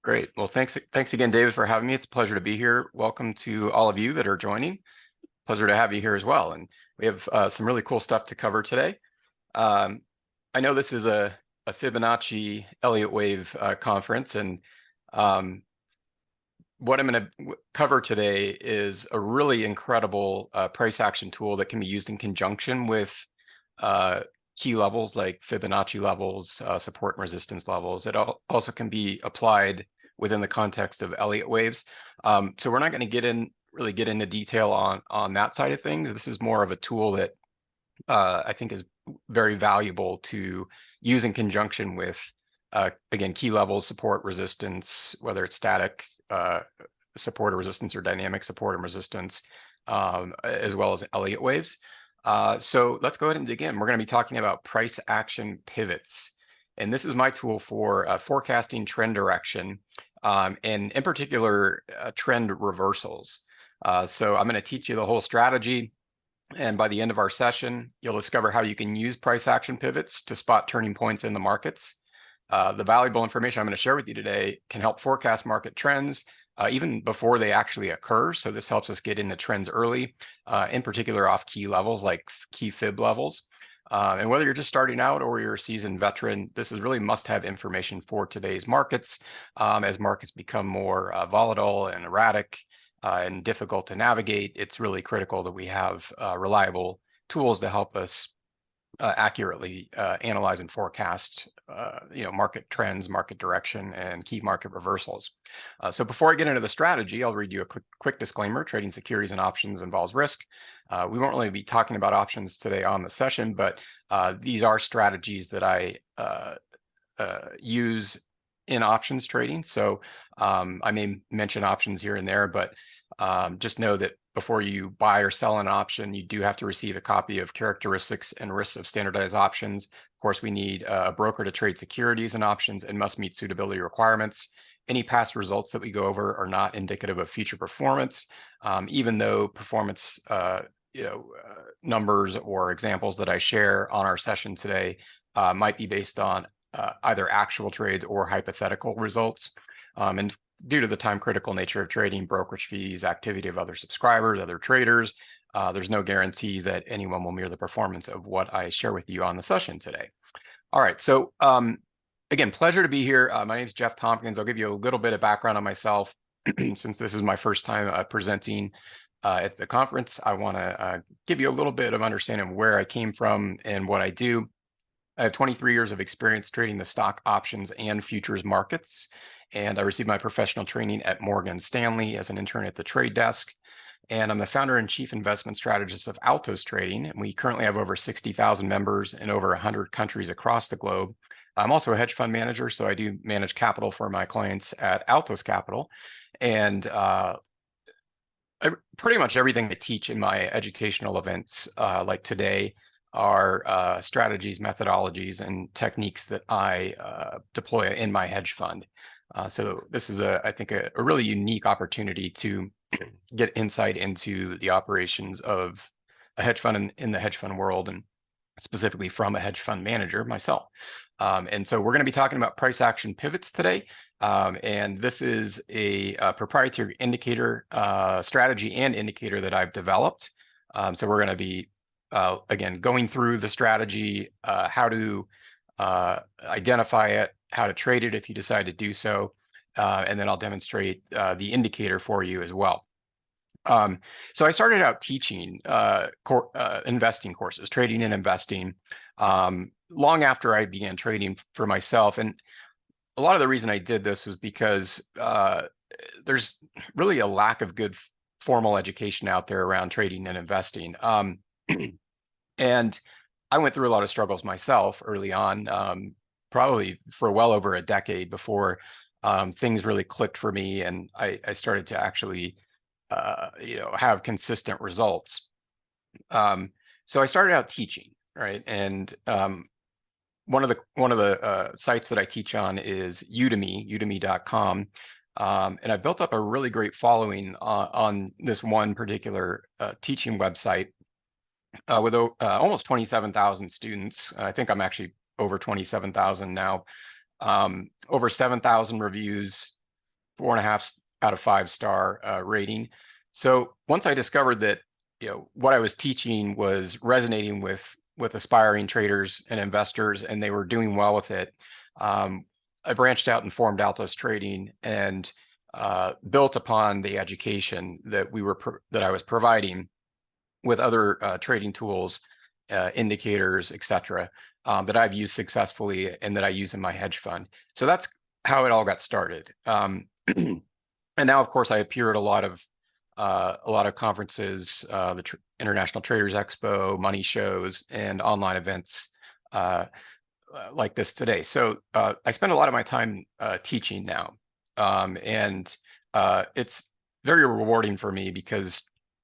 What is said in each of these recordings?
Great. Well, thanks again, David, for having me. It's a pleasure to be here. Welcome to all of you that are joining. Pleasure to have you here as well. And we have some really cool stuff to cover today. I know this is a Fibonacci Elliott wave conference, and what I'm going to cover today is a really incredible price action tool that can be used in conjunction with key levels like Fibonacci levels, support and resistance levels. It also can be applied within the context of Elliott waves. So we're not going to really get into detail on that side of things. This is more of a tool that I think is very valuable to use in conjunction with, again, key levels, support, resistance, whether it's static support or resistance or dynamic support and resistance, as well as Elliott waves. So let's go ahead and dig in. We're going to be talking about price action pivots. And this is my tool for forecasting trend direction, and in particular, trend reversals. So I'm going to teach you the whole strategy. And by the end of our session, you'll discover how you can use price action pivots to spot turning points in the markets. The valuable information I'm going to share with you today can help forecast market trends even before they actually occur. So this helps us get into trends early, in particular off key levels like key fib levels. And whether you're just starting out or you're a seasoned veteran, this is really must-have information for today's markets. As markets become more volatile and erratic and difficult to navigate, it's really critical that we have reliable tools to help us accurately analyze and forecast market trends, market direction, and key market reversals. So before I get into the strategy, I'll read you a quick disclaimer. Trading securities and options involves risk. We won't really be talking about options today on the session, but these are strategies that I use in options trading. So I may mention options here and there, but just know that before you buy or sell an option, you do have to receive a copy of characteristics and risks of standardized options. Of course, we need a broker to trade securities and options and must meet suitability requirements. Any past results that we go over are not indicative of future performance, even though performance numbers or examples that I share on our session today might be based on either actual trades or hypothetical results. And due to the time critical nature of trading, brokerage fees, activity of other subscribers, other traders, there's no guarantee that anyone will mirror the performance of what I share with you on the session today. All right, so again, pleasure to be here. My name is Jeff Tompkins. I'll give you a little bit of background on myself since this is my first time presenting at the conference. I want to give you a little bit of understanding of where I came from and what I do. I have 23 years of experience trading the stock, options, and futures markets. And I received my professional training at Morgan Stanley as an intern at the trade desk. And I'm the founder and chief investment strategist of Altos Trading. And we currently have over 60,000 members in over 100 countries across the globe. I'm also a hedge fund manager, so I do manage capital for my clients at Altos Capital. And pretty much everything I teach in my educational events, like today, are strategies, methodologies, and techniques that I deploy in my hedge fund. So this is, I think, a really unique opportunity to get insight into the operations of a hedge fund in the hedge fund world, and specifically from a hedge fund manager myself. And so we're going to be talking about price action pivots today. And this is a proprietary indicator, strategy and indicator that I've developed. So we're going to be, again, going through the strategy, how to identify it, how to trade it if you decide to do so, and then I'll demonstrate the indicator for you as well. So I started out teaching investing courses, trading and investing, long after I began trading for myself. And a lot of the reason I did this was because there's really a lack of good formal education out there around trading and investing. And I went through a lot of struggles myself early on, probably for well over a decade before things really clicked for me, and I started to actually, have consistent results. So I started out teaching, right? And one of the sites that I teach on is udemy.com. And I built up a really great following on this one particular teaching website with almost 27,000 students. I think I'm actually over 27,000 now. Over 7,000 reviews, 4.5 out of 5-star rating. So once I discovered that, what I was teaching was resonating with aspiring traders and investors, and they were doing well with it, I branched out and formed Altos Trading and built upon the education that I was providing with other trading tools, indicators, etc., that I've used successfully and that I use in my hedge fund. So that's how it all got started. And now, of course, I appear at a lot of conferences, the International Traders Expo, money shows, and online events like this today. So I spend a lot of my time teaching now, and it's very rewarding for me because,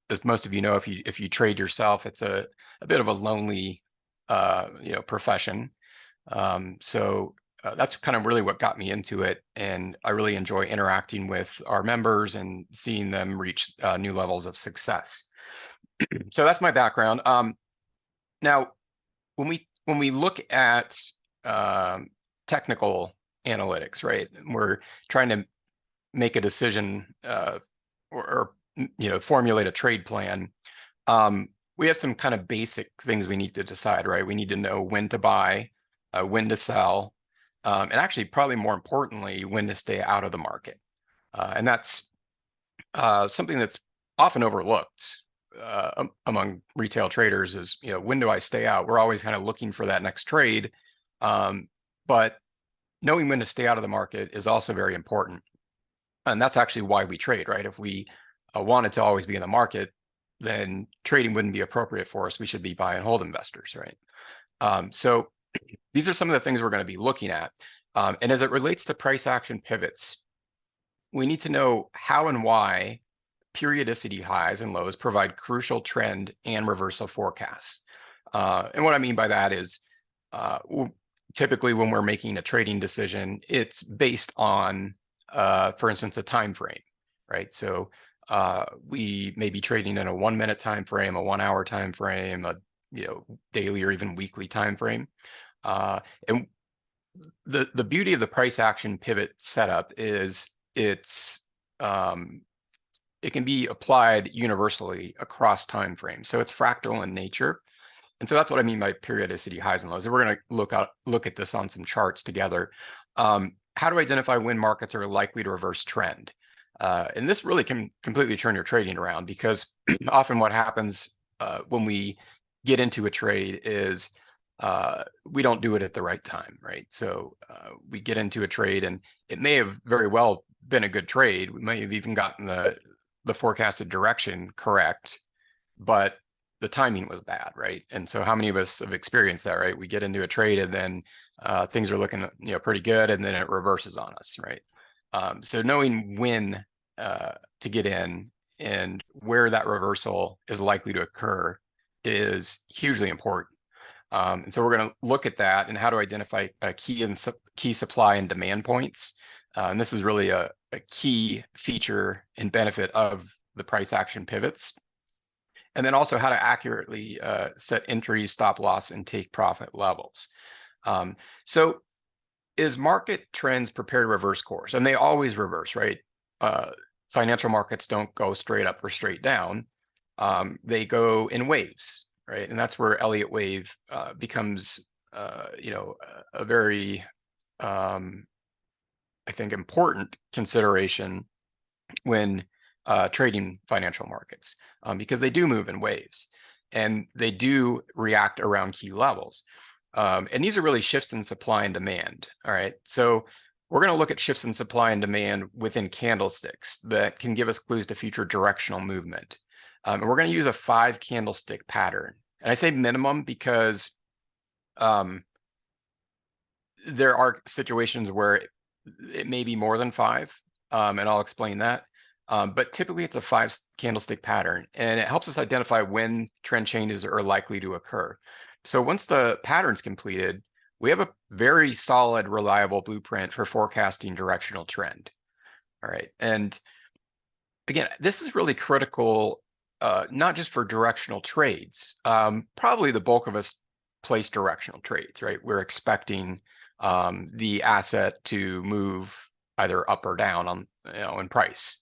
as most of you know, if you trade yourself, it's a bit of a lonely profession. So that's kind of really what got me into it, and I really enjoy interacting with our members and seeing them reach new levels of success. So that's my background. Now, when we look at technical analytics, right, we're trying to make a decision or formulate a trade plan. We have some kind of basic things we need to decide, right? We need to know when to buy, when to sell, and actually, probably more importantly, when to stay out of the market. And that's something that's often overlooked among retail traders is, when do I stay out? We're always kind of looking for that next trade. But knowing when to stay out of the market is also very important. And that's actually why we trade, right? If we wanted to always be in the market, then trading wouldn't be appropriate for us. We should be buy and hold investors, right? So these are some of the things we're going to be looking at. And as it relates to price action pivots, we need to know how and why periodicity highs and lows provide crucial trend and reversal forecasts. And what I mean by that is typically when we're making a trading decision, it's based on, for instance, a time frame, right? So we may be trading in a 1-minute time frame, a 1-hour time frame, a daily or even weekly time frame. And the beauty of the price action pivot setup is it can be applied universally across time frames. So it's fractal in nature. And so that's what I mean by periodicity highs and lows. And we're going to look at this on some charts together. How to identify when markets are likely to reverse trend. And this really can completely turn your trading around, because often what happens when we get into a trade is we don't do it at the right time, right? So we get into a trade and it may have very well been a good trade. We may have even gotten the forecasted direction correct, but the timing was bad, right? And so how many of us have experienced that, right? We get into a trade and then things are looking pretty good, and then it reverses on us, right? So knowing when to get in and where that reversal is likely to occur is hugely important. And so we're going to look at that and how to identify key supply and demand points. And this is really a key feature and benefit of the price action pivots. And then also how to accurately set entries, stop loss, and take profit levels. So is market trends prepare to reverse course? And they always reverse, right? Financial markets don't go straight up or straight down. They go in waves, right? And that's where Elliott wave becomes, a very, I think, important consideration when trading financial markets, because they do move in waves and they do react around key levels. And these are really shifts in supply and demand. All right. So we're going to look at shifts in supply and demand within candlesticks that can give us clues to future directional movement. And we're going to use a 5 candlestick pattern. And I say minimum because there are situations where it may be more than 5, and I'll explain that. But typically it's a 5 candlestick pattern, and it helps us identify when trend changes are likely to occur. So once the pattern's completed, we have a very solid, reliable blueprint for forecasting directional trend. All right. And again, this is really critical, not just for directional trades. Probably the bulk of us place directional trades, right? We're expecting the asset to move either up or down on, in price.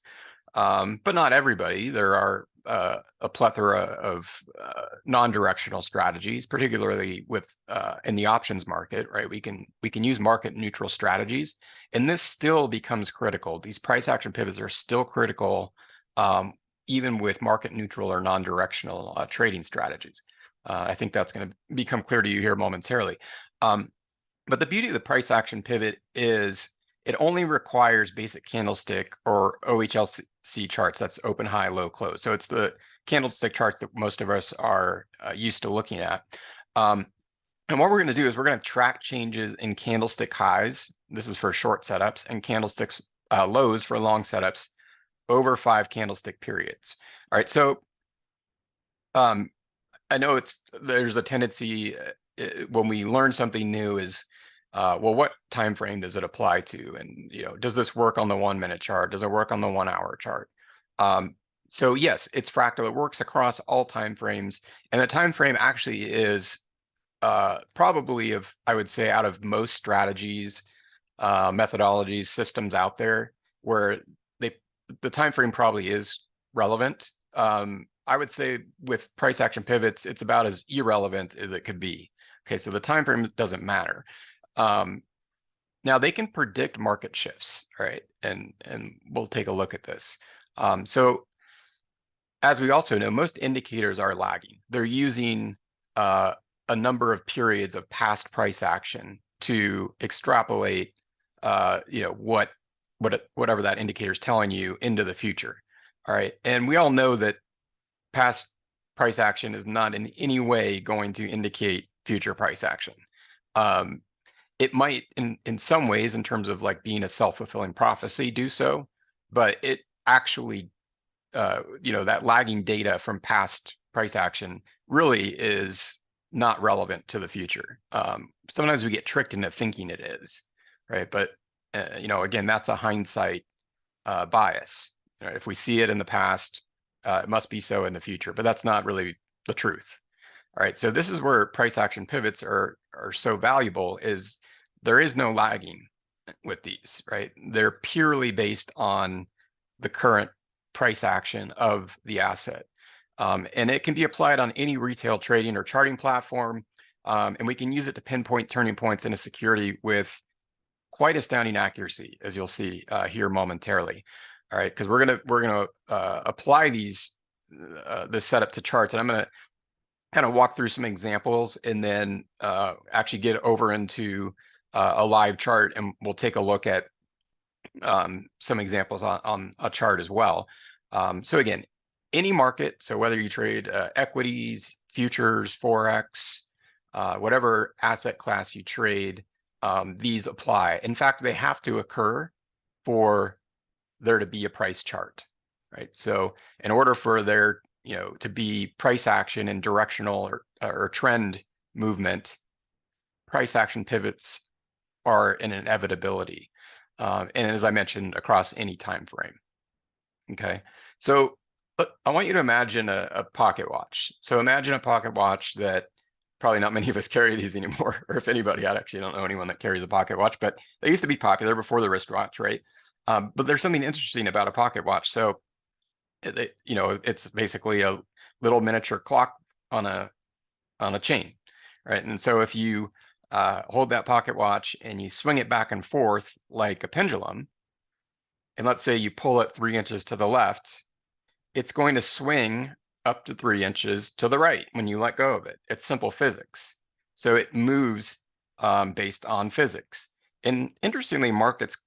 But not everybody. There are a plethora of non-directional strategies, particularly with in the options market, right? We can use market neutral strategies, and this still becomes critical. These price action pivots are still critical, even with market neutral or non-directional trading strategies. I think that's going to become clear to you here momentarily. But the beauty of the price action pivot is it only requires basic candlestick or OHLC charts. That's open, high, low, close. So it's the candlestick charts that most of us are used to looking at. And what we're going to do is we're going to track changes in candlestick highs. This is for short setups, and candlesticks lows for long setups over 5 candlestick periods. All right. So I know there's a tendency when we learn something new is, well, what time frame does it apply to? And, does this work on the 1 minute chart? Does it work on the 1 hour chart? So yes, it's Fractal. It works across all time frames. And the time frame actually is probably I would say, out of most strategies, methodologies, systems out there, where the time frame probably is relevant. I would say with price action pivots, it's about as irrelevant as it could be. Okay, so the time frame doesn't matter. Now they can predict market shifts, right? And we'll take a look at this. So as we also know, most indicators are lagging. They're using a number of periods of past price action to extrapolate, whatever that indicator is telling you into the future. All right, and we all know that past price action is not in any way going to indicate future price action. It might, in some ways, in terms of like being a self-fulfilling prophecy, do so, but it actually, that lagging data from past price action really is not relevant to the future. Sometimes we get tricked into thinking it is, right? But again, that's a hindsight bias. Right? If we see it in the past, it must be so in the future, but that's not really the truth. All right, so this is where price action pivots are so valuable, is there is no lagging with these, right? They're purely based on the current price action of the asset. And it can be applied on any retail trading or charting platform. And we can use it to pinpoint turning points in a security with quite astounding accuracy, as you'll see here momentarily. All right, because we're gonna apply this setup to charts, and I'm gonna kind of walk through some examples, and then actually get over into a live chart, and we'll take a look at some examples on a chart as well. So again, any market, so whether you trade equities, futures, Forex, whatever asset class you trade, these apply. In fact, they have to occur for there to be a price chart, right? So in order for there to be price action and directional or trend movement, price action pivots are an inevitability. And as I mentioned, across any time frame. Okay, so I want you to imagine a pocket watch. So imagine a pocket watch that probably not many of us carry these anymore, or if anybody, I actually don't know anyone that carries a pocket watch, but they used to be popular before the wristwatch, right? But there's something interesting about a pocket watch. So, it's basically a little miniature clock on a chain, right? And so if you hold that pocket watch and you swing it back and forth like a pendulum, and let's say you pull it 3 inches to the left, it's going to swing up to 3 inches to the right when you let go of it. It's simple physics. So it moves based on physics. And interestingly, markets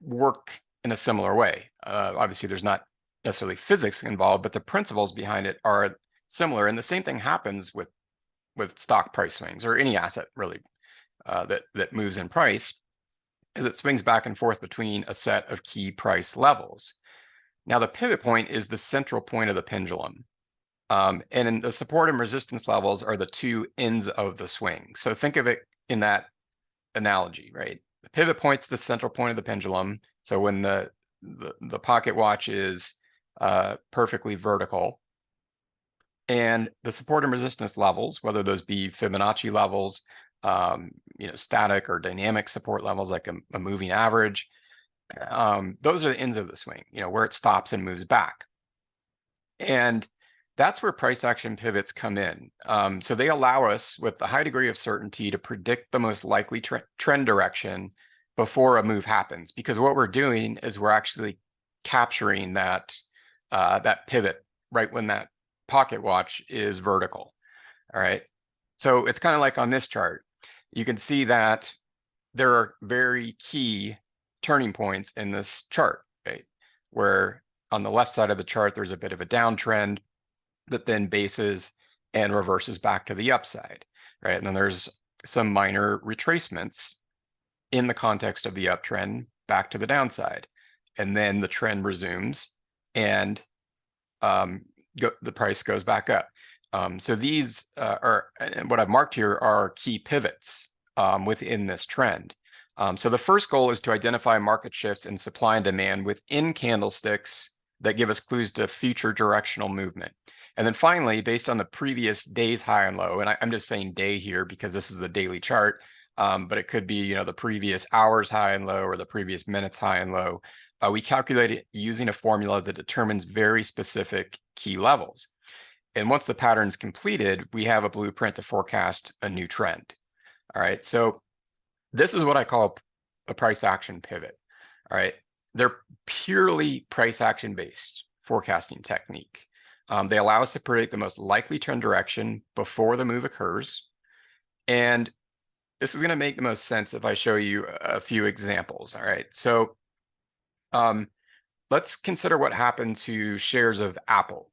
work in a similar way. Obviously, there's not necessarily physics involved, but the principles behind it are similar. And the same thing happens with stock price swings, or any asset really that moves in price, is it swings back and forth between a set of key price levels. Now, the pivot point is the central point of the pendulum. And the support and resistance levels are the two ends of the swing. So think of it in that analogy, right? The pivot point's the central point of the pendulum. So when the pocket watch is perfectly vertical, and the support and resistance levels, whether those be Fibonacci levels, static or dynamic support levels like a moving average, Those are the ends of the swing, where it stops and moves back. And that's where price action pivots come in. So they allow us with a high degree of certainty to predict the most likely trend direction before a move happens, because what we're doing is we're actually capturing that pivot right when that pocket watch is vertical. All right. So it's kind of like on this chart. You can see that there are very key turning points in this chart, right? Where on the left side of the chart, there's a bit of a downtrend that then bases and reverses back to the upside, right? And then there's some minor retracements in the context of the uptrend back to the downside. And then the trend resumes and the price goes back up. So these are, and what I've marked here are key pivots within this trend. So the first goal is to identify market shifts in supply and demand within candlesticks that give us clues to future directional movement. And then finally, based on the previous day's high and low, and I'm just saying day here because this is a daily chart, but it could be, the previous hour's high and low or the previous minute's high and low. We calculate it using a formula that determines very specific key levels. And once the pattern's completed, we have a blueprint to forecast a new trend. All right, so this is what I call a price action pivot. All right, they're purely price action based forecasting technique. They allow us to predict the most likely trend direction before the move occurs. And this is going to make the most sense if I show you a few examples. All right, so let's consider what happened to shares of Apple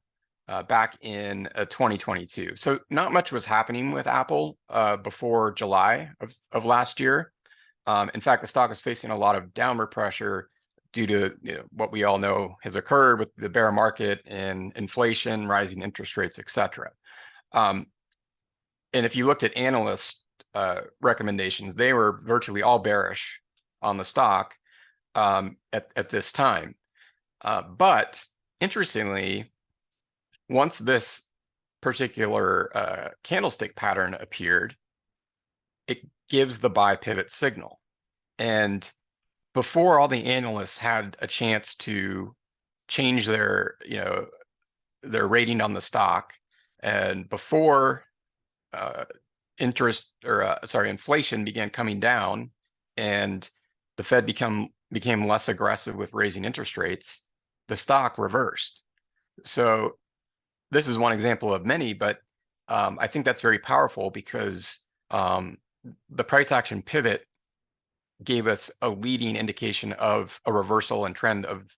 back in 2022. So not much was happening with Apple before July of last year. In fact, the stock is facing a lot of downward pressure due to what we all know has occurred with the bear market and inflation, rising interest rates, etc. And if you looked at analyst recommendations, they were virtually all bearish on the stock at this time. But interestingly, once this particular candlestick pattern appeared, it gives the buy pivot signal. And before all the analysts had a chance to change their rating on the stock, and before inflation began coming down and the Fed became less aggressive with raising interest rates, the stock reversed. So this is one example of many, but I think that's very powerful because the price action pivot gave us a leading indication of a reversal and trend of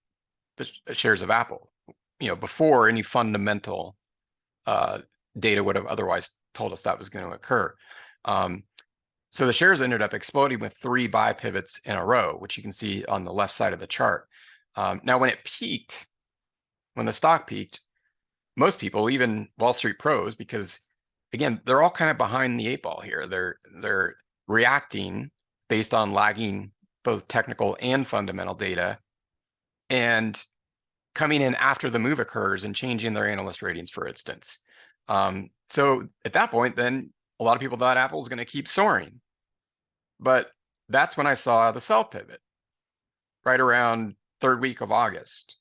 the shares of Apple, before any fundamental data would have otherwise told us that was going to occur. So the shares ended up exploding with 3 buy pivots in a row, which you can see on the left side of the chart. Now, when the stock peaked, most people, even Wall Street pros, because again, they're all kind of behind the 8 ball here. They're reacting based on lagging both technical and fundamental data, and coming in after the move occurs and changing their analyst ratings, for instance. So at that point, then a lot of people thought Apple was going to keep soaring. But that's when I saw the sell pivot right around 3rd week of August.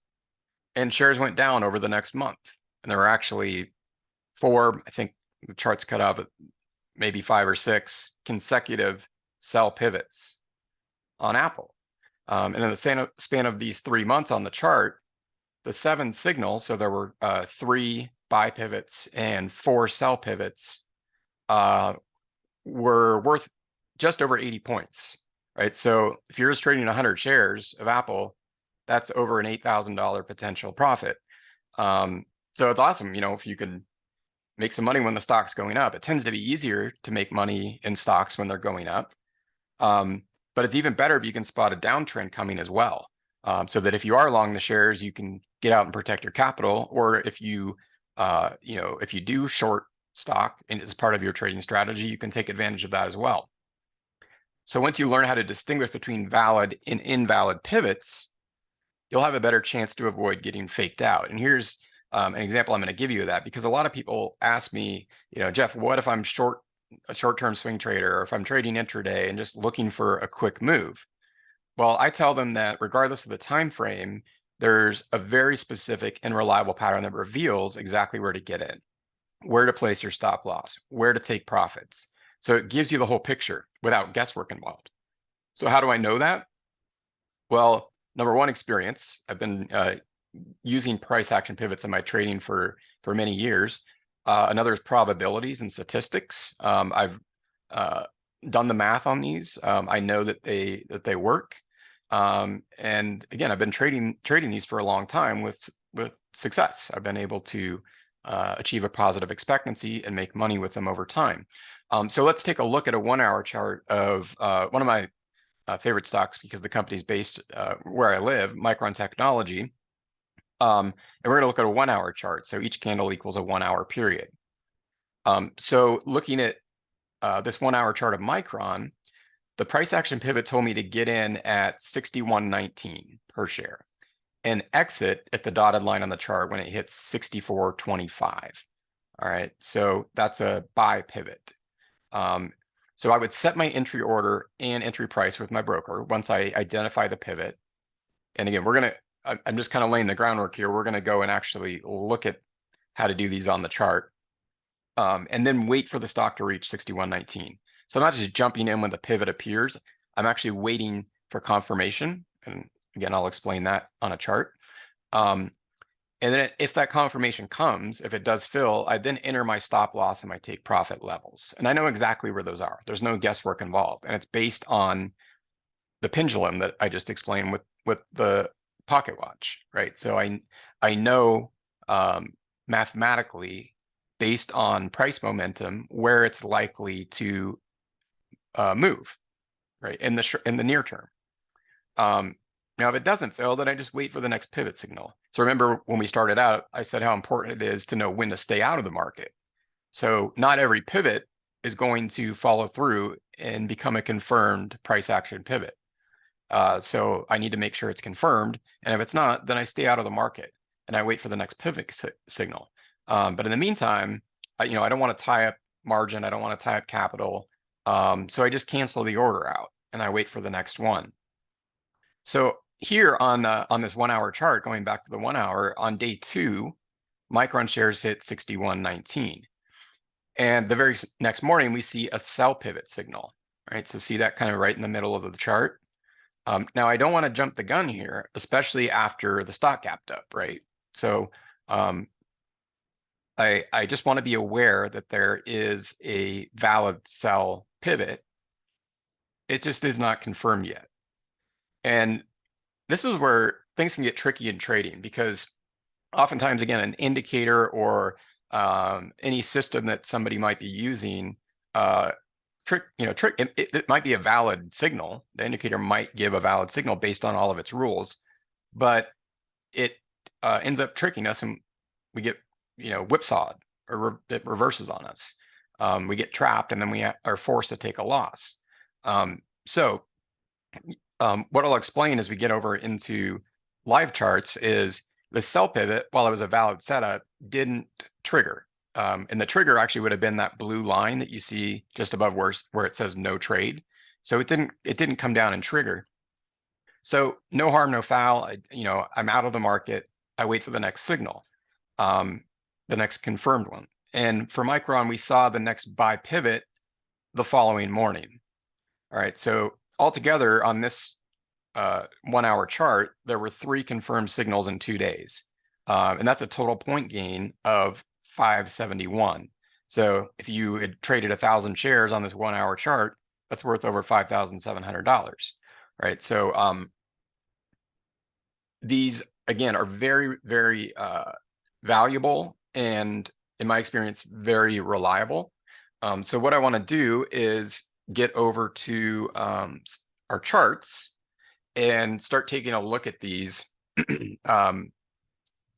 And shares went down over the next month. And there were actually 4, I think the chart's cut up at maybe 5 or 6 consecutive sell pivots on Apple. And in the span of these 3 months on the chart, the 7 signals, so there were 3 buy pivots and 4 sell pivots, were worth just over 80 points, right? So if you're just trading 100 shares of Apple, that's over an $8,000 potential profit. So it's awesome, if you can make some money when the stock's going up. It tends to be easier to make money in stocks when they're going up. But it's even better if you can spot a downtrend coming as well. So that if you are long the shares, you can get out and protect your capital. Or if you do short stock and as part of your trading strategy, you can take advantage of that as well. So once you learn how to distinguish between valid and invalid pivots, you'll have a better chance to avoid getting faked out. And here's an example I'm going to give you of that, because a lot of people ask me, Jeff, what if I'm a short-term swing trader, or if I'm trading intraday and just looking for a quick move? Well, I tell them that regardless of the time frame, there's a very specific and reliable pattern that reveals exactly where to get in, where to place your stop loss, where to take profits. So it gives you the whole picture without guesswork involved. So how do I know that? Well, number one, experience. I've been using price action pivots in my trading for many years. Another is probabilities and statistics. I've done the math on these. I know that they work. And again, I've been trading these for a long time with success. I've been able to achieve a positive expectancy and make money with them over time. So let's take a look at a 1 hour chart of one of my favorite stocks, because the company's based where I live, Micron Technology. And we're going to look at a 1 hour chart. So each candle equals a 1 hour period. So looking at this 1 hour chart of Micron, the price action pivot told me to get in at 61.19 per share and exit at the dotted line on the chart when it hits 64.25. All right, so that's a buy pivot. So I would set my entry order and entry price with my broker once I identify the pivot. And again, I'm just kind of laying the groundwork here. We're going to go and actually look at how to do these on the chart, and then wait for the stock to reach 61.19. So I'm not just jumping in when the pivot appears. I'm actually waiting for confirmation. And again, I'll explain that on a chart. And then if that confirmation comes, if it does fill, I then enter my stop loss and my take profit levels. And I know exactly where those are. There's no guesswork involved. And it's based on the pendulum that I just explained with the pocket watch, right? So I know mathematically, based on price momentum, where it's likely to move, right, in the near term. Now, if it doesn't fill, then I just wait for the next pivot signal. So remember when we started out, I said how important it is to know when to stay out of the market. So not every pivot is going to follow through and become a confirmed price action pivot. So I need to make sure it's confirmed. And if it's not, then I stay out of the market and I wait for the next pivot signal. But in the meantime, I don't want to tie up margin. I don't want to tie up capital. So I just cancel the order out and I wait for the next one. So here on this 1 hour chart, going back to the 1 hour, on day 2, Micron shares hit 61.19. And the very next morning, we see a sell pivot signal, right? So see that kind of right in the middle of the chart. Now, I don't want to jump the gun here, especially after the stock gapped up, right? So I just want to be aware that there is a valid sell pivot. It just is not confirmed yet. And this is where things can get tricky in trading, because oftentimes, again, an indicator or any system that somebody might be using, it might be a valid signal. The indicator might give a valid signal based on all of its rules, but it ends up tricking us, and we get whipsawed, or it reverses on us. We get trapped, and then we are forced to take a loss. What I'll explain as we get over into live charts is the sell pivot, while it was a valid setup, didn't trigger. And the trigger actually would have been that blue line that you see just above where it says no trade. So it didn't come down and trigger. So no harm, no foul. I'm out of the market. I wait for the next signal, the next confirmed one. And for Micron, we saw the next buy pivot the following morning. All right, so altogether on this 1 hour chart, there were 3 confirmed signals in 2 days. And that's a total point gain of 571. So if you had traded 1,000 shares on this 1 hour chart, that's worth over $5,700, right? So these, again, are very, very valuable, and in my experience, very reliable. So what I want to do is get over to our charts and start taking a look at these on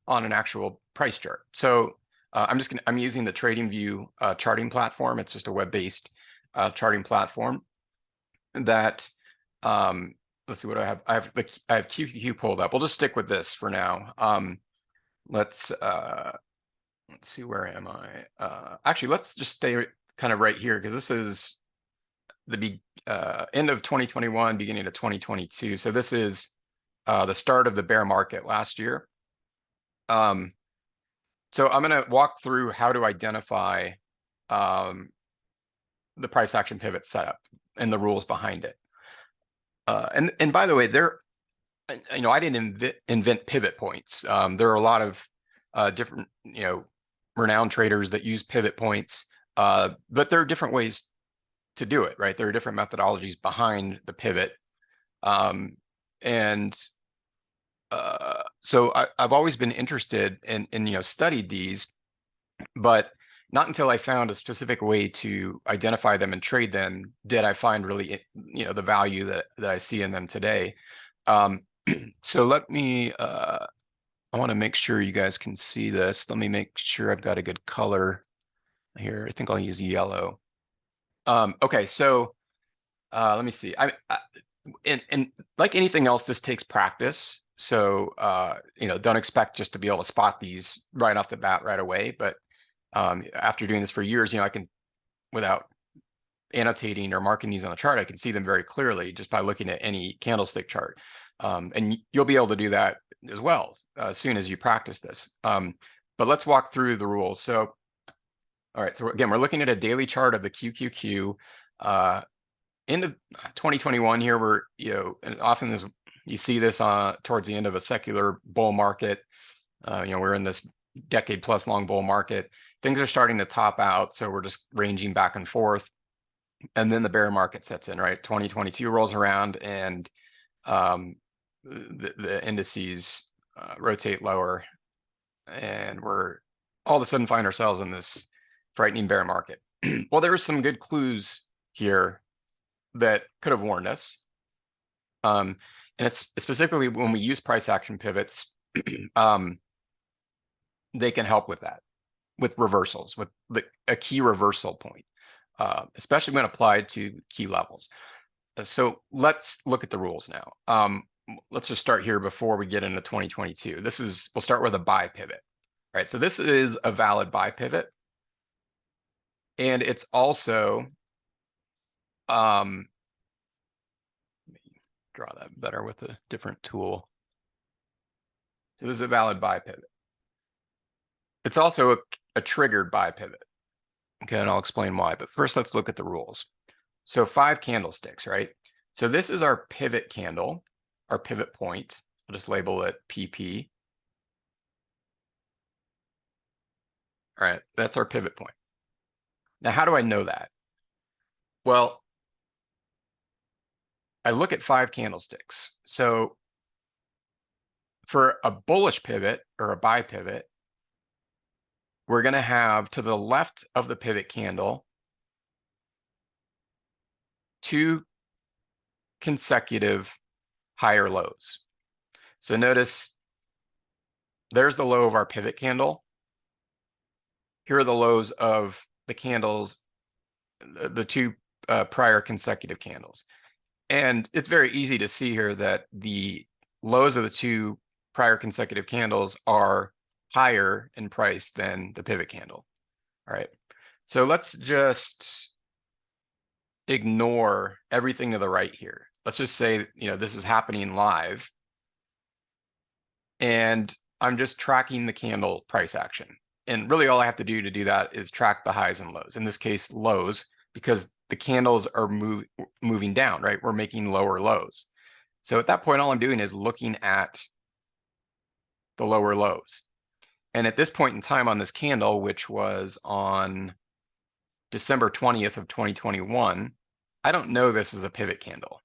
an actual price chart. So I'm using the TradingView charting platform. It's just a web-based charting platform that let's see what I have. I have QQQ pulled up. We'll just stick with this for now. Let's see, where am I? Actually, let's just stay kind of right here, because this is end of 2021, beginning of 2022. So this is the start of the bear market last year. So I'm going to walk through how to identify the price action pivot setup and the rules behind it. And by the way, I didn't invent pivot points. There are a lot of different, renowned traders that use pivot points, but there are different ways to do it, right? There are different methodologies behind the pivot. So I've always been interested in studied these, but not until I found a specific way to identify them and trade them did I find really, the value that I see in them today. So let me, I want to make sure you guys can see this. Let me make sure I've got a good color here. I think I'll use yellow. Okay, so let me see. And like anything else, this takes practice. So, don't expect just to be able to spot these right off the bat right away. But after doing this for years, I can, without annotating or marking these on the chart, I can see them very clearly just by looking at any candlestick chart. And you'll be able to do that as well as soon as you practice this. But let's walk through the rules. So, all right, so again, we're looking at a daily chart of the QQQ. End of 2021 here, we're, and often you see this towards the end of a secular bull market. We're in this decade plus long bull market. Things are starting to top out, so we're just ranging back and forth. And then the bear market sets in, right? 2022 rolls around and the indices rotate lower, and we're all of a sudden find ourselves in this frightening bear market. Well, there were some good clues here that could have warned us. And it's specifically when we use price action pivots, they can help with that, with reversals, with a key reversal point, especially when applied to key levels. So let's look at the rules now. Let's just start here before we get into 2022. We'll start with a buy pivot. All right, so this is a valid buy pivot. And it's also, let me draw that better with a different tool. So this is a valid buy pivot. It's also a triggered buy pivot. Okay, and I'll explain why. But first, let's look at the rules. So 5 candlesticks, right? So this is our pivot candle, our pivot point. I'll just label it PP. All right, that's our pivot point. Now, how do I know that? Well, I look at 5 candlesticks. So for a bullish pivot or a buy pivot, we're going to have to the left of the pivot candle 2 consecutive higher lows. So notice there's the low of our pivot candle. Here are the lows of the candles, the 2 prior consecutive candles. And it's very easy to see here that the lows of the 2 prior consecutive candles are higher in price than the pivot candle. All right, so let's just ignore everything to the right here. Let's just say, this is happening live, and I'm just tracking the candle price action. And really all I have to do that is track the highs and lows. In this case, lows, because the candles are moving down, right? We're making lower lows. So at that point, all I'm doing is looking at the lower lows. And at this point in time on this candle, which was on December 20th of 2021, I don't know this is a pivot candle.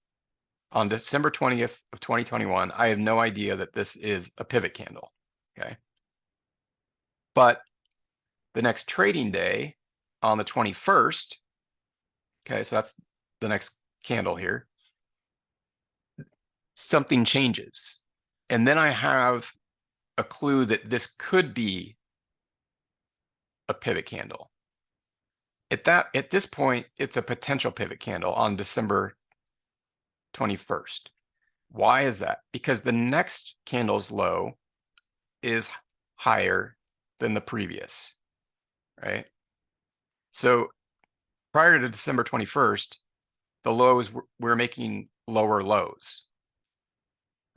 On December 20th of 2021, I have no idea that this is a pivot candle, okay? But the next trading day on the 21st, okay, so that's the next candle here, something changes. And then I have a clue that this could be a pivot candle. At this point, it's a potential pivot candle on December 21st. Why is that? Because the next candle's low is higher than the previous, right? So prior to December 21st, the lows, we're making lower lows,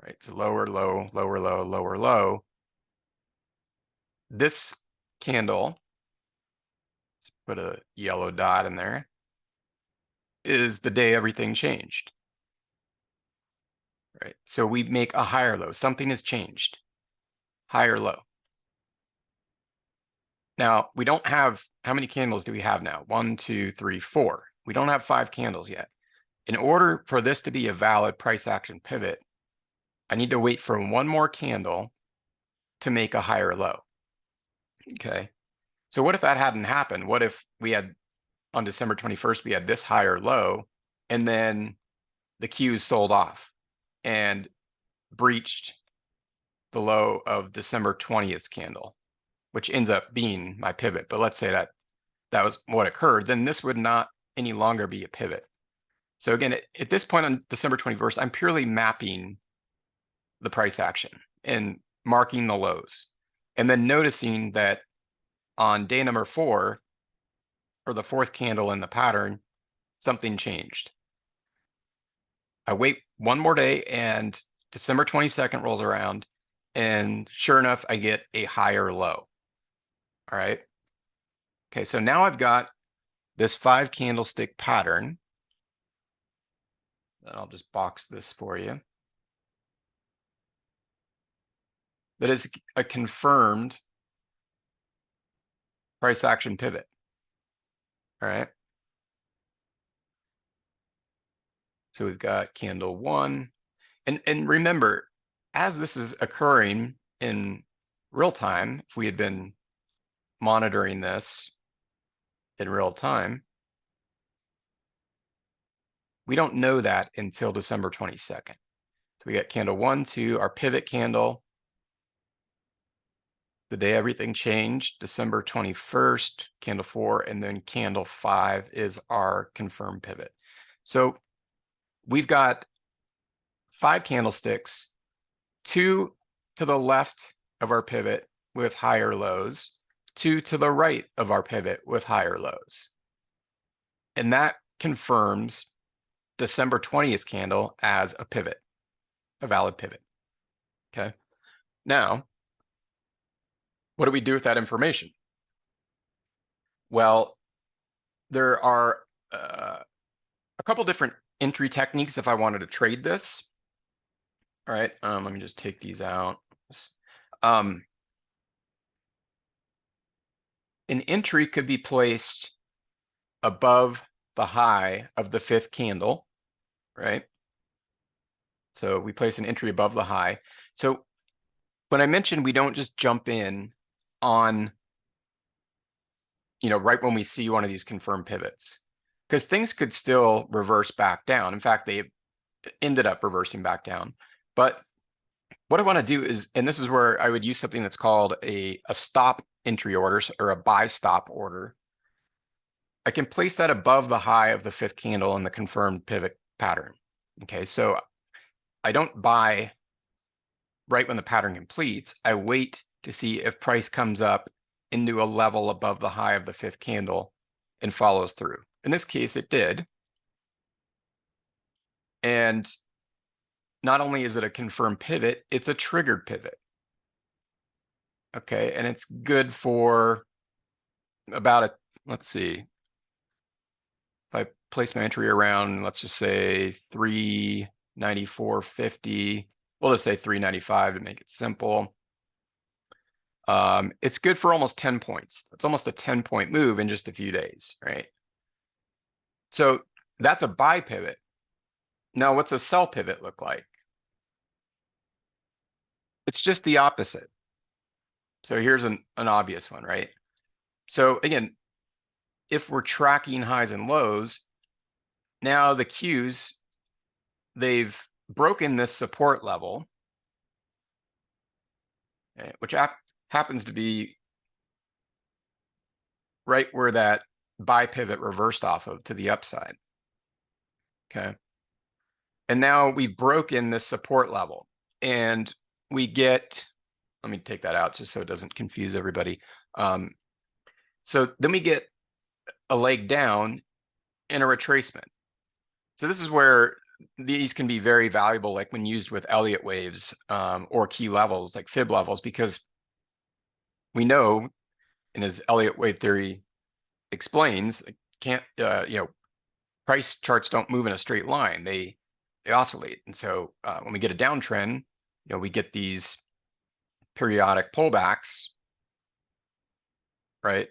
right? So lower low, lower low, lower low. This candle, put a yellow dot in there, is the day everything changed, right? So we make a higher low. Something has changed, higher low. Now, we don't have, how many candles do we have now? 1, 2, 3, 4. We don't have 5 candles yet. In order for this to be a valid price action pivot, I need to wait for one more candle to make a higher low. Okay. So what if that hadn't happened? What if we had, on December 21st, we had this higher low, and then the Qs sold off and breached the low of December 20th candle, which ends up being my pivot. But let's say that that was what occurred, then this would not any longer be a pivot. So again, at this point on December 21st, I'm purely mapping the price action and marking the lows. And then noticing that on day number 4, or the 4th candle in the pattern, something changed. I wait one more day and December 22nd rolls around, and sure enough, I get a higher low. All right. Okay, so now I've got this 5 candlestick pattern. And I'll just box this for you. That is a confirmed price action pivot. All right. So we've got candle 1. And remember, as this is occurring in real time, if we had been monitoring this in real time, we don't know that until December 22nd. So we got candle 1, 2, our pivot candle. The day everything changed, December 21st, candle 4, and then candle 5 is our confirmed pivot. So we've got 5 candlesticks, 2 to the left of our pivot with higher lows, 2 to the right of our pivot with higher lows. And that confirms December 20th candle as a pivot, a valid pivot. Okay. Now, what do we do with that information? Well, there are a couple different entry techniques if I wanted to trade this. All right, let me just take these out. An entry could be placed above the high of the 5th candle, right? So we place an entry above the high. So when I mentioned we don't just jump in on, right when we see one of these confirmed pivots, because things could still reverse back down. In fact, they ended up reversing back down. But what I want to do is, and this is where I would use something that's called a stop entry order, or a buy stop order. I can place that above the high of the 5th candle in the confirmed pivot pattern. Okay, so I don't buy right when the pattern completes. I wait to see if price comes up into a level above the high of the 5th candle and follows through. In this case, it did. And not only is it a confirmed pivot, it's a triggered pivot. Okay, and it's good for about let's see, if I place my entry around, let's just say 394.50, we'll just say 395 to make it simple. It's good for almost 10 points. It's almost a 10-point move in just a few days, right? So that's a buy pivot. Now, what's a sell pivot look like? It's just the opposite. So here's an obvious one, right? So again, if we're tracking highs and lows, now the Qs, they've broken this support level, okay, which happens to be right where that buy pivot reversed off of to the upside. Okay. And now we've broken this support level, and we get, let me take that out just so it doesn't confuse everybody. So then we get a leg down and a retracement. So this is where these can be very valuable, like when used with Elliott waves or key levels, like fib levels, because we know, and as Elliott wave theory explains, price charts don't move in a straight line; they oscillate. And so when we get a downtrend, we get these periodic pullbacks, right?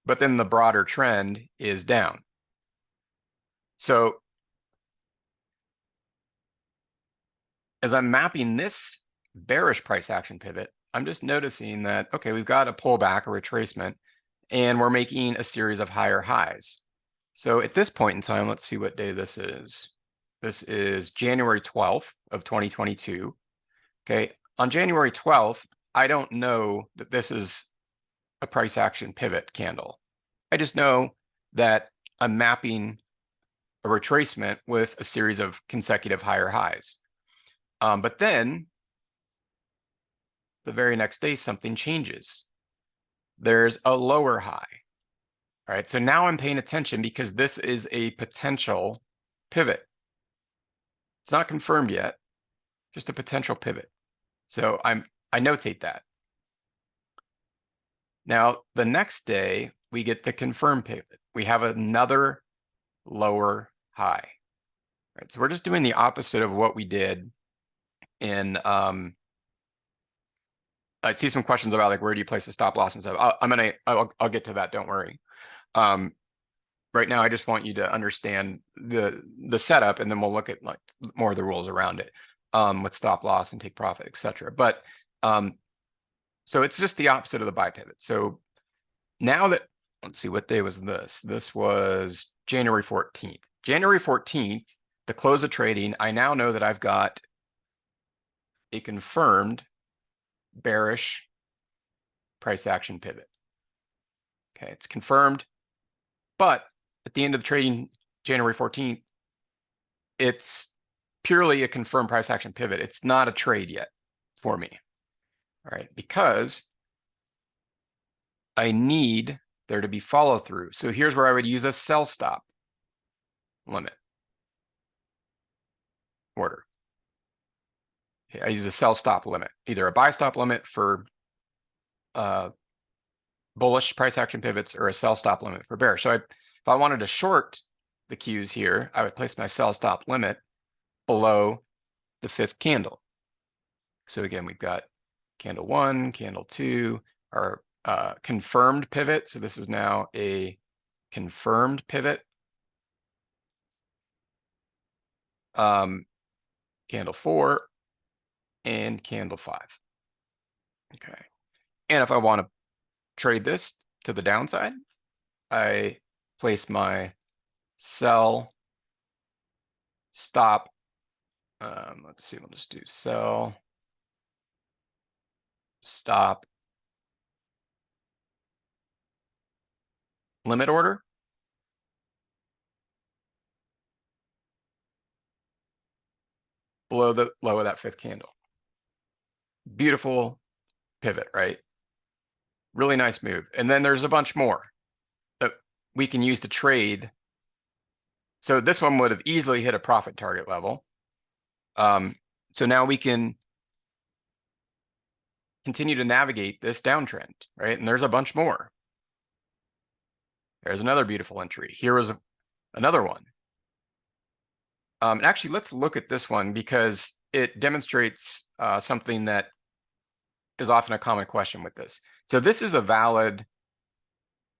But then the broader trend is down. So as I'm mapping this bearish price action pivot, I'm just noticing that, okay, we've got a pullback, a retracement, and we're making a series of higher highs. So at this point in time, let's see what day this is. This is January 12th of 2022. Okay, on January 12th, I don't know that this is a price action pivot candle. I just know that I'm mapping a retracement with a series of consecutive higher highs. But then the very next day, something changes. There's a lower high. All right, so now I'm paying attention because this is a potential pivot. It's not confirmed yet, just a potential pivot. So I notate that. Now, the next day, we get the confirmed pivot. We have another lower high. All right, so we're just doing the opposite of what we did in I see some questions about like where do you place the stop loss and stuff. I'll get to that, don't worry. Right now I just want you to understand the setup, and then we'll look at like more of the rules around it with stop loss and take profit, etc. But so it's just the opposite of the buy pivot. So now that, let's see, what day was this? This was January 14th. January 14th, the close of trading, I now know that I've got a confirmed bearish price action pivot. Okay, it's confirmed, but at the end of the trading, January 14th, it's purely a confirmed price action pivot. It's not a trade yet for me. All right, because I need there to be follow through. So here's where I would use a sell stop limit order. Okay, I use a sell stop limit, either a buy stop limit for bullish price action pivots or a sell stop limit for bearish. So if I wanted to short the Qs here, I would place my sell stop limit below the fifth candle. So again, we've got candle 1, candle 2, our confirmed pivot. So this is now a confirmed pivot. Candle 4 and candle 5. Okay. And if I want to trade this to the downside, I place my sell stop. Let's see, we'll just do sell stop limit order. Below the low of that fifth candle. Beautiful pivot, right? Really nice move. And then there's a bunch more that we can use to trade. So this one would have easily hit a profit target level. So now we can continue to navigate this downtrend, right? And there's a bunch more. There's another beautiful entry. Here was another one. And actually, let's look at this one because it demonstrates something that is often a common question with this. So this is a valid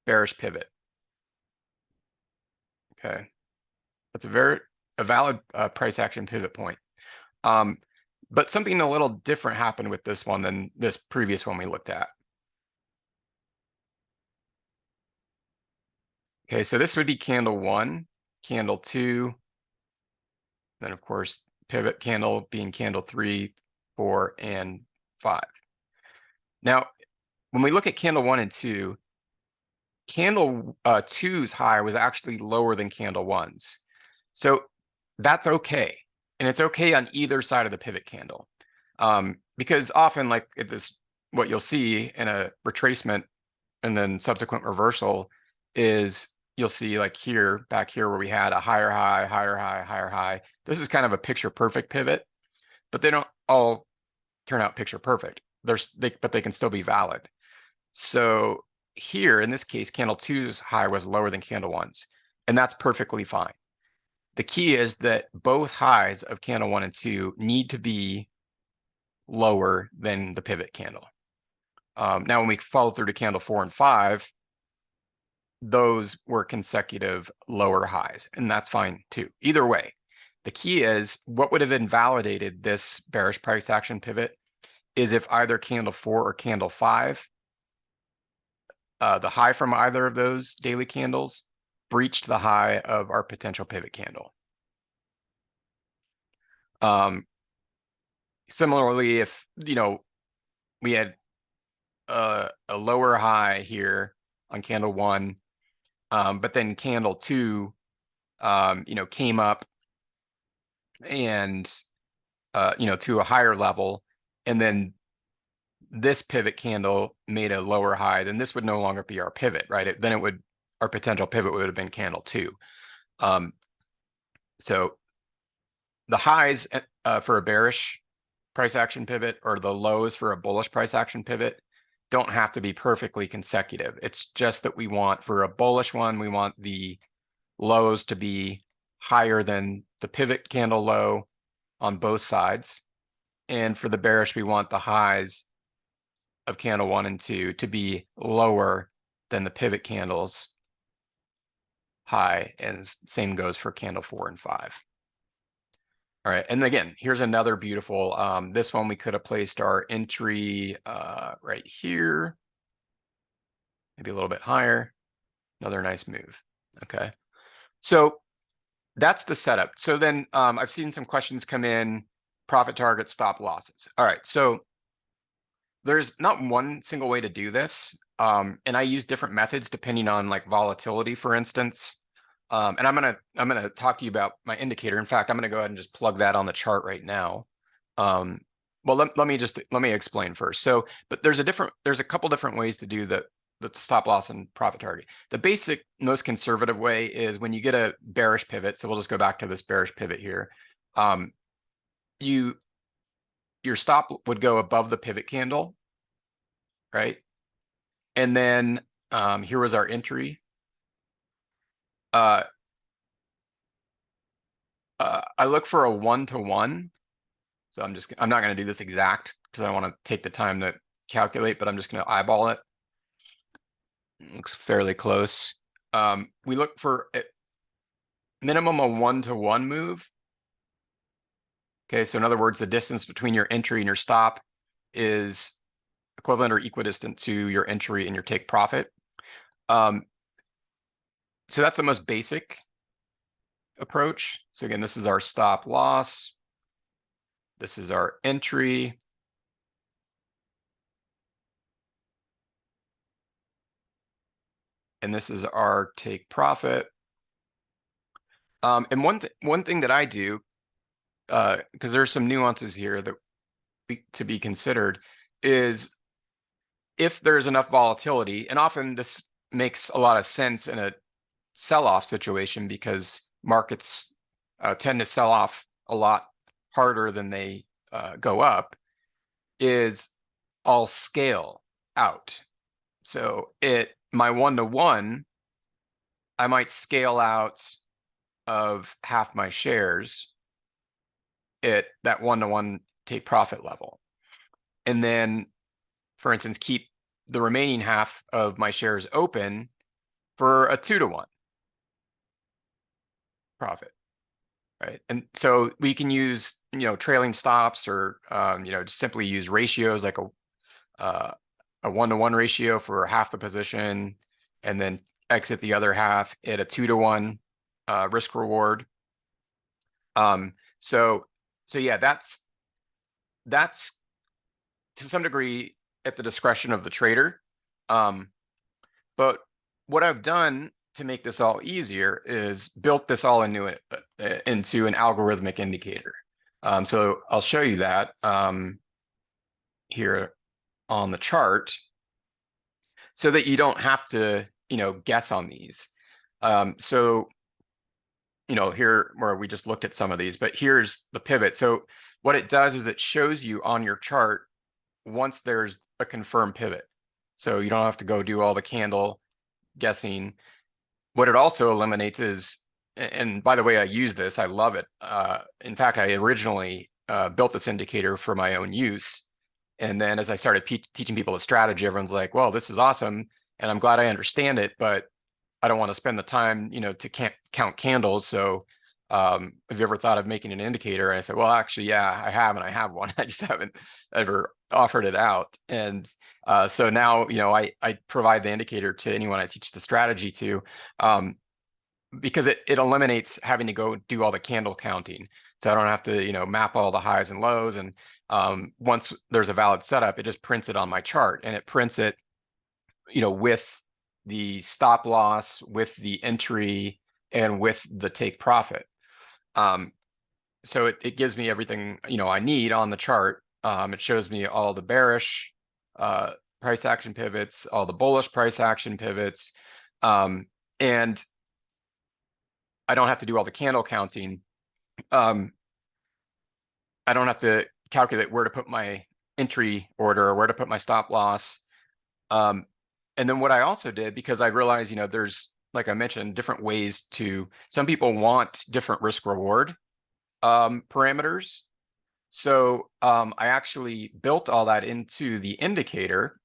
bearish pivot. Okay, that's a valid price action pivot point. But something a little different happened with this one than this previous one we looked at. Okay, so this would be candle 1, candle 2, then of course pivot candle being candle 3, 4, and 5. Now, when we look at candle 1 and 2, candle 2's high was actually lower than candle 1's. So that's okay. And it's okay on either side of the pivot candle. Because often, like at this, what you'll see in a retracement and then subsequent reversal is, you'll see like here, back here where we had a higher high, higher high, higher high. This is kind of a picture perfect pivot, but they don't all turn out picture perfect. But they can still be valid. So here, in this case, candle 2's high was lower than candle 1's, and that's perfectly fine. The key is that both highs of candle 1 and 2 need to be lower than the pivot candle. Now, when we follow through to candle 4 and 5, those were consecutive lower highs, and that's fine too. Either way, the key is what would have invalidated this bearish price action pivot is if either candle 4 or candle 5, the high from either of those daily candles breached the high of our potential pivot candle. Similarly, if we had a lower high here on candle 1, but then candle 2, came up and to a higher level, and then this pivot candle made a lower high, then this would no longer be our pivot, right? Our potential pivot would have been candle 2. So the highs for a bearish price action pivot or the lows for a bullish price action pivot don't have to be perfectly consecutive. It's just that we want, for a bullish one, we want the lows to be higher than the pivot candle low on both sides. And for the bearish, we want the highs of candle 1 and 2 to be lower than the pivot candles high, and same goes for candle 4 and 5. All right, and again, here's another beautiful, this one we could have placed our entry right here, maybe a little bit higher, another nice move. Okay, so that's the setup. So then I've seen some questions come in, profit targets, stop losses. All right, so there's not one single way to do this, and I use different methods depending on like volatility, for instance. And I'm gonna talk to you about my indicator. In fact, I'm gonna go ahead and just plug that on the chart right now. Well, let me explain first. So, but there's a couple different ways to do the stop loss and profit target. The basic, most conservative way is when you get a bearish pivot. So we'll just go back to this bearish pivot here. Your stop would go above the pivot candle, right? And then here was our entry. I look for a 1-to-1. So I'm not going to do this exact because I don't want to take the time to calculate, but I'm just going to eyeball it. It looks fairly close. We look for minimum a 1-to-1 move. Okay, so in other words, the distance between your entry and your stop is equivalent or equidistant to your entry and your take profit. So that's the most basic approach. So again, this is our stop loss. This is our entry. And this is our take profit. And one thing that I do, because there's some nuances here that to be considered, is if there's enough volatility, and often this makes a lot of sense in a sell-off situation because markets tend to sell off a lot harder than they go up, is I'll scale out. So my 1-to-1, I might scale out of half my shares at that 1-to-1 take profit level. And then, for instance, keep the remaining half of my shares open for a 2-to-1 profit, right? And so we can use, trailing stops or, just simply use ratios like a 1-to-1 ratio for half the position and then exit the other half at a 2-to-1 risk reward. So yeah, that's to some degree at the discretion of the trader. But what I've done to make this all easier is built this all into an algorithmic indicator. So I'll show you that here on the chart so that you don't have to, guess on these. So, here where we just looked at some of these, but here's the pivot. So what it does is it shows you on your chart once there's a confirmed pivot. So you don't have to go do all the candle guessing. What it also eliminates is, and by the way, I use this, I love it. In fact, I originally built this indicator for my own use. And then as I started teaching people the strategy, everyone's like, well, this is awesome. And I'm glad I understand it, but I don't want to spend the time, to count candles. So have you ever thought of making an indicator? And I said, well, actually, yeah, I have, and I have one. I just haven't ever offered it out. And so now, I provide the indicator to anyone I teach the strategy to, because it eliminates having to go do all the candle counting. So I don't have to, map all the highs and lows. And once there's a valid setup, it just prints it on my chart, and it prints it, with the stop loss, with the entry, and with the take profit. So it gives me everything, I need on the chart. It shows me all the bearish price action pivots, all the bullish price action pivots. And I don't have to do all the candle counting. I don't have to calculate where to put my entry order or where to put my stop loss. And then what I also did, because I realized, there's, like I mentioned, different ways some people want different risk reward parameters. So I actually built all that into the indicator.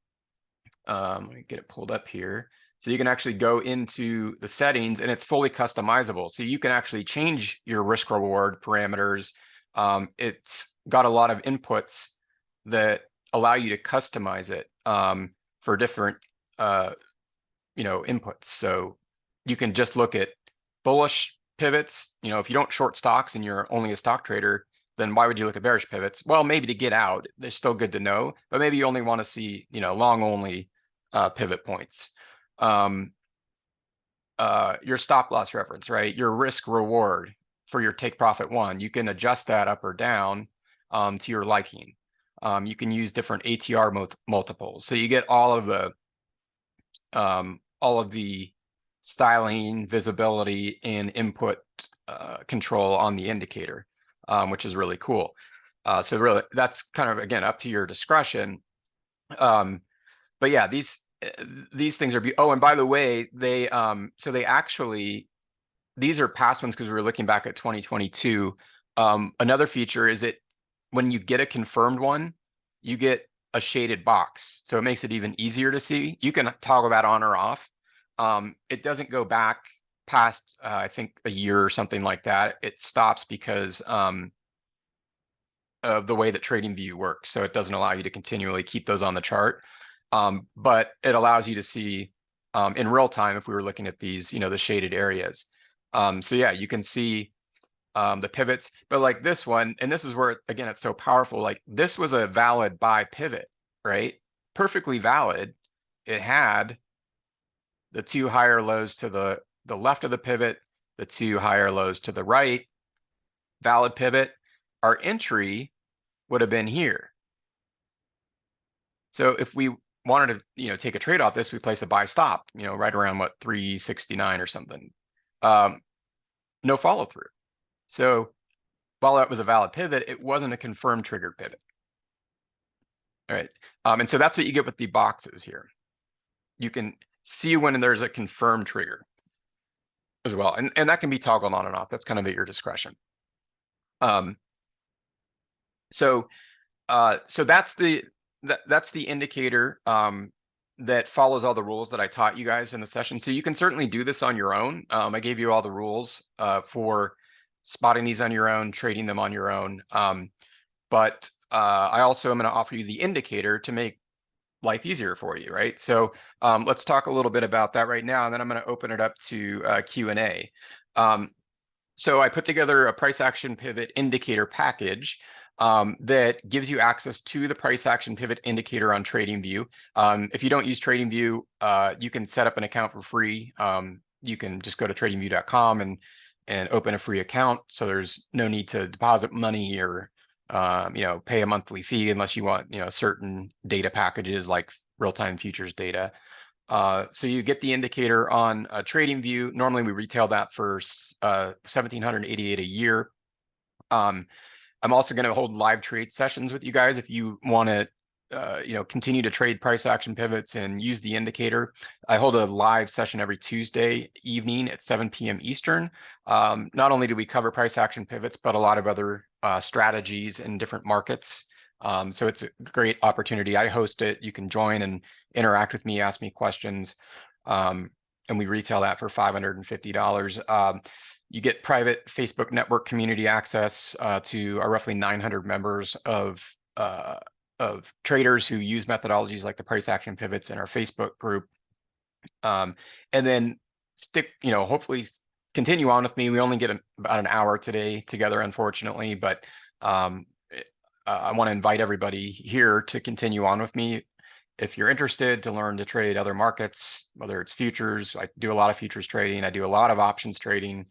Let me get it pulled up here. So you can actually go into the settings, and it's fully customizable. So you can actually change your risk reward parameters. It's got a lot of inputs that allow you to customize it for different inputs. So you can just look at bullish pivots. If you don't short stocks and you're only a stock trader, then why would you look at bearish pivots? Well, maybe to get out. They're still good to know, but maybe you only want to see, long only pivot points. Your stop loss reference, right? Your risk reward for your take profit one, you can adjust that up or down to your liking. You can use different ATR multiples. So you get all of the styling, visibility, and input control on the indicator, which is really cool. So really, that's kind of, again, up to your discretion. But yeah, these things are, oh, and by the way, these are past ones because we were looking back at 2022. Another feature is when you get a confirmed one, you get a shaded box. So it makes it even easier to see. You can toggle that on or off. It doesn't go back past, I think, a year or something like that. It stops because of the way that TradingView works. So it doesn't allow you to continually keep those on the chart. But it allows you to see in real time if we were looking at these, the shaded areas. So yeah, you can see the pivots, but like this one, and this is where, again, it's so powerful. Like this was a valid buy pivot, right? Perfectly valid. It had the two higher lows to the left of the pivot, the two higher lows to the right, valid pivot. Our entry would have been here. So if we wanted to, take a trade off this, we place a buy stop, right around 369 or something. No follow through. So while that was a valid pivot, it wasn't a confirmed triggered pivot. All right. And so that's what you get with the boxes here. You can see when there's a confirmed trigger as well. And that can be toggled on and off. That's kind of at your discretion. So that's the indicator that follows all the rules that I taught you guys in the session. So you can certainly do this on your own. I gave you all the rules for spotting these on your own, trading them on your own. But I also am going to offer you the indicator to make life easier for you, right? So let's talk a little bit about that right now, and then I'm going to open it up to Q&A. So I put together a price action pivot indicator package that gives you access to the price action pivot indicator on TradingView. If you don't use TradingView, you can set up an account for free. You can just go to TradingView.com and open a free account. So there's no need to deposit money or pay a monthly fee unless you want certain data packages like real-time futures data. So you get the indicator on TradingView. Normally we retail that for $1,788 a year. I'm also going to hold live trade sessions with you guys if you want to continue to trade price action pivots and use the indicator. I hold a live session every Tuesday evening at 7 p.m. Eastern. Not only do we cover price action pivots, but a lot of other strategies in different markets. So it's a great opportunity. I host it. You can join and interact with me, ask me questions. And we retail that for $550. You get private Facebook network community access to our roughly 900 members of traders who use methodologies like the price action pivots in our Facebook group. And then hopefully continue on with me. We only get about an hour today together, unfortunately, but I want to invite everybody here to continue on with me. If you're interested to learn to trade other markets, whether it's futures, I do a lot of futures trading, I do a lot of options trading,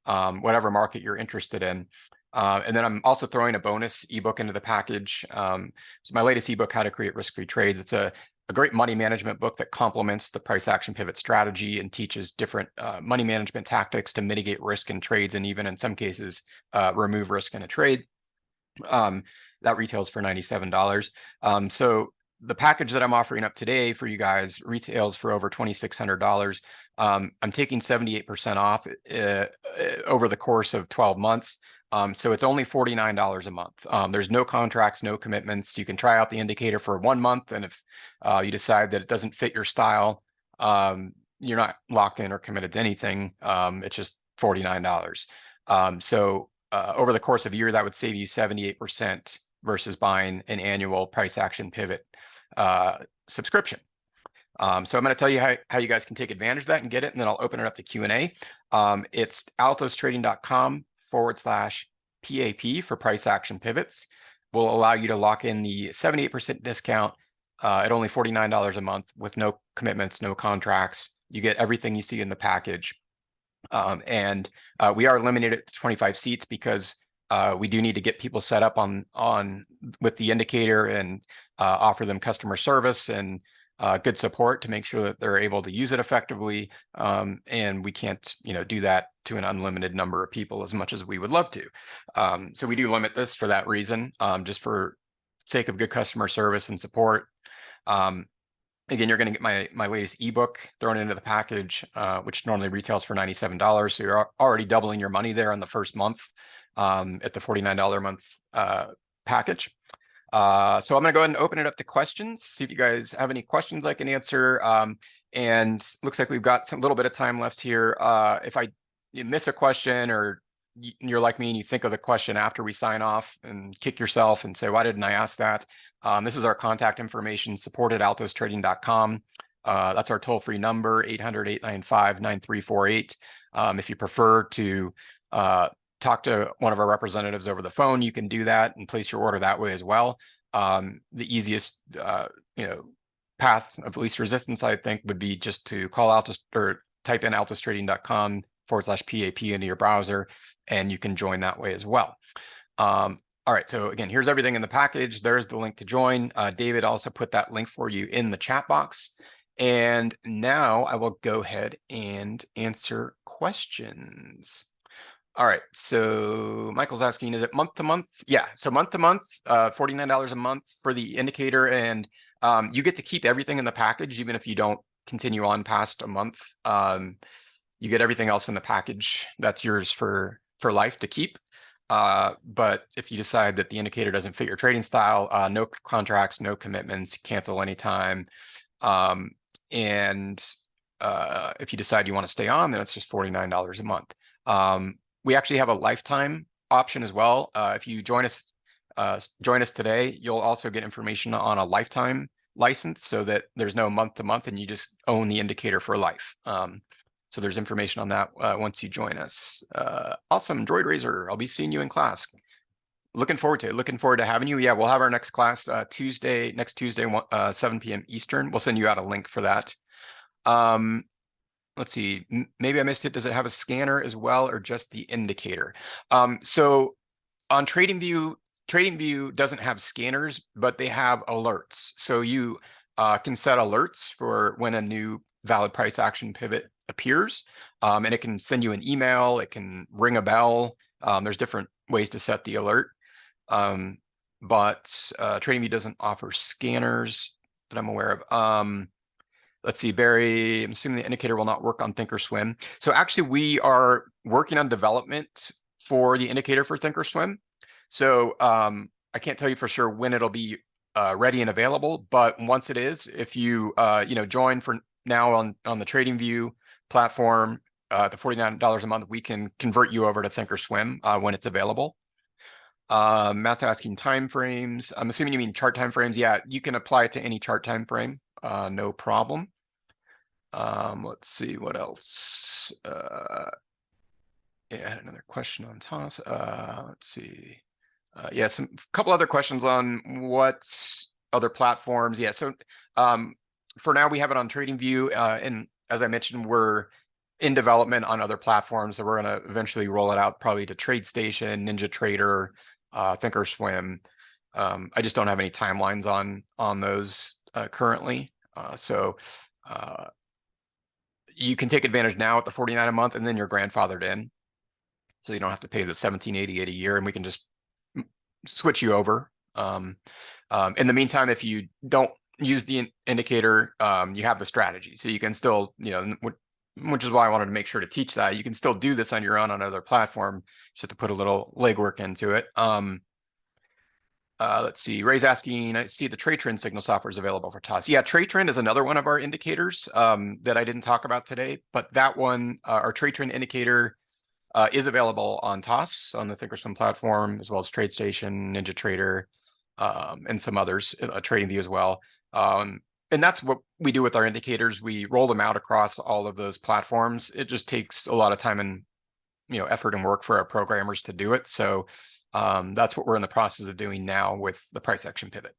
whatever market you're interested in. And then I'm also throwing a bonus ebook into the package. So my latest ebook, How to Create Risk-Free Trades. It's a great money management book that complements the price action pivot strategy and teaches different money management tactics to mitigate risk in trades, and even in some cases, remove risk in a trade. That retails for $97. So the package that I'm offering up today for you guys retails for over $2,600. I'm taking 78% off over the course of 12 months. So it's only $49 a month. There's no contracts, no commitments. You can try out the indicator for 1 month, and if you decide that it doesn't fit your style, you're not locked in or committed to anything. It's just $49. So over the course of a year, that would save you 78% versus buying an annual price action pivot subscription. So I'm going to tell you how you guys can take advantage of that and get it, and then I'll open it up to Q&A. It's altostrading.com/PAP for price action pivots. Will allow you to lock in the 78% discount at only $49 a month with no commitments, no contracts. You get everything you see in the package. And we are limited to 25 seats because we do need to get people set up on with the indicator and offer them customer service and good support to make sure that they're able to use it effectively. And we can't, do that to an unlimited number of people as much as we would love to. So we do limit this for that reason, just for sake of good customer service and support. Again, you're going to get my latest ebook thrown into the package, which normally retails for $97. So you're already doubling your money there on the first month at the $49 a month package. So I'm going to go ahead and open it up to questions, see if you guys have any questions I can answer. And looks like we've got a little bit of time left here. If you miss a question, or you're like me and you think of the question after we sign off, and kick yourself and say, why didn't I ask that? This is our contact information, support@altostrading.com. That's our toll-free number, 800-895-9348. If you prefer to talk to one of our representatives over the phone, you can do that and place your order that way as well. The easiest path of least resistance, I think, would be just to call or type in altostrading.com/PAP into your browser, and you can join that way as well. All right, so again, here's everything in the package. There's the link to join. David also put that link for you in the chat box. And now I will go ahead and answer questions. All right, so Michael's asking, is it month to month? Yeah, so month to month, $49 a month for the indicator, and you get to keep everything in the package, even if you don't continue on past a month. You get everything else in the package. That's yours for life to keep. But if you decide that the indicator doesn't fit your trading style, no contracts, no commitments, cancel anytime. And if you decide you want to stay on, then it's just $49 a month. We actually have a lifetime option as well. If you join us today, you'll also get information on a lifetime license, so that there's no month to month and you just own the indicator for life. So there's information on that once you join us. Awesome, Droid Razor. I'll be seeing you in class. Looking forward to it. Looking forward to having you. Yeah, we'll have our next class next Tuesday, 7 p.m. Eastern. We'll send you out a link for that. Let's see. Maybe I missed it. Does it have a scanner as well, or just the indicator? So on TradingView doesn't have scanners, but they have alerts. So you can set alerts for when a new valid price action pivot appears, and it can send you an email, it can ring a bell. There's different ways to set the alert, but TradingView doesn't offer scanners that I'm aware of. Let's see, Barry, I'm assuming the indicator will not work on Thinkorswim. So actually, we are working on development for the indicator for Thinkorswim. So I can't tell you for sure when it'll be ready and available, but once it is, if you join for now on the TradingView platform, the $49 a month, we can convert you over to Thinkorswim when it's available. Matt's asking time frames. I'm assuming you mean chart time frames. Yeah, you can apply it to any chart time frame. No problem. Let's see what else. Yeah, another question on TOS. Let's see. Yeah, a couple other questions on what other platforms. Yeah, so for now we have it on TradingView, and as I mentioned, we're in development on other platforms. So we're going to eventually roll it out probably to TradeStation, NinjaTrader, Thinkorswim. I just don't have any timelines on those currently. So you can take advantage now at the $49 a month, and then you're grandfathered in, so you don't have to pay the $17.88 a year, and we can just switch you over. In the meantime, if you don't use the indicator, you have the strategy, so you can still, which is why I wanted to make sure to teach that. You can still do this on your own on another platform. Just have to put a little legwork into it. Let's see. Ray's asking, I see the trade trend signal software is available for TOS. Yeah, trade trend is another one of our indicators that I didn't talk about today, but that one, our trade trend indicator is available on TOS on the Thinkorswim platform, as well as TradeStation, NinjaTrader, and some others, TradingView as well. And that's what we do with our indicators. We roll them out across all of those platforms. It just takes a lot of time and effort and work for our programmers to do it. So that's what we're in the process of doing now with the price action pivot.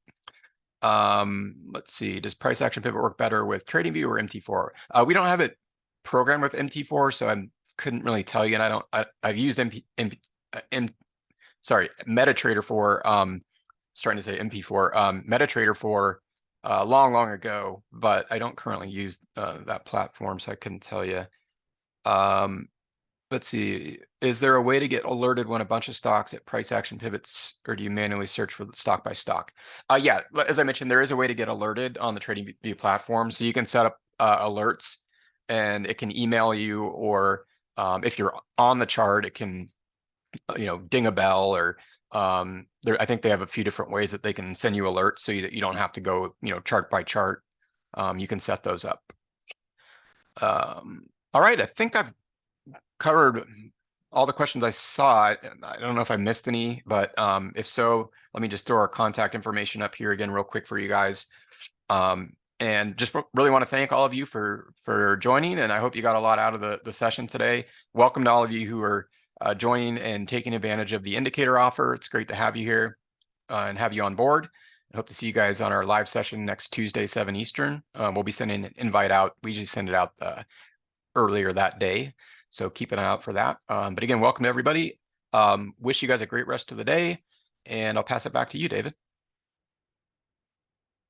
Let's see, does price action pivot work better with TradingView or MT4? We don't have it programmed with MT4, so I couldn't really tell you. And I've used MetaTrader for starting to say MP4, MetaTrader for long ago, but I don't currently use that platform, so I couldn't tell you. Let's see, is there a way to get alerted when a bunch of stocks at price action pivots, or do you manually search for the stock by stock? Yeah, as I mentioned, there is a way to get alerted on the TradingView platform, so you can set up alerts, and it can email you, or if you're on the chart, it can ding a bell, or I think they have a few different ways that they can send you alerts so that you don't have to go chart by chart. You can set those up. All right, I think I've covered all the questions I saw. I don't know if I missed any, but if so, let me just throw our contact information up here again real quick for you guys. And just really want to thank all of you for joining, and I hope you got a lot out of the session today. Welcome to all of you who are joining and taking advantage of the indicator offer. It's great to have you here and have you on board. I hope to see you guys on our live session next Tuesday, 7 Eastern. We'll be sending an invite out. We usually send it out earlier that day, so keep an eye out for that. But again, welcome to everybody. Wish you guys a great rest of the day, and I'll pass it back to you, David.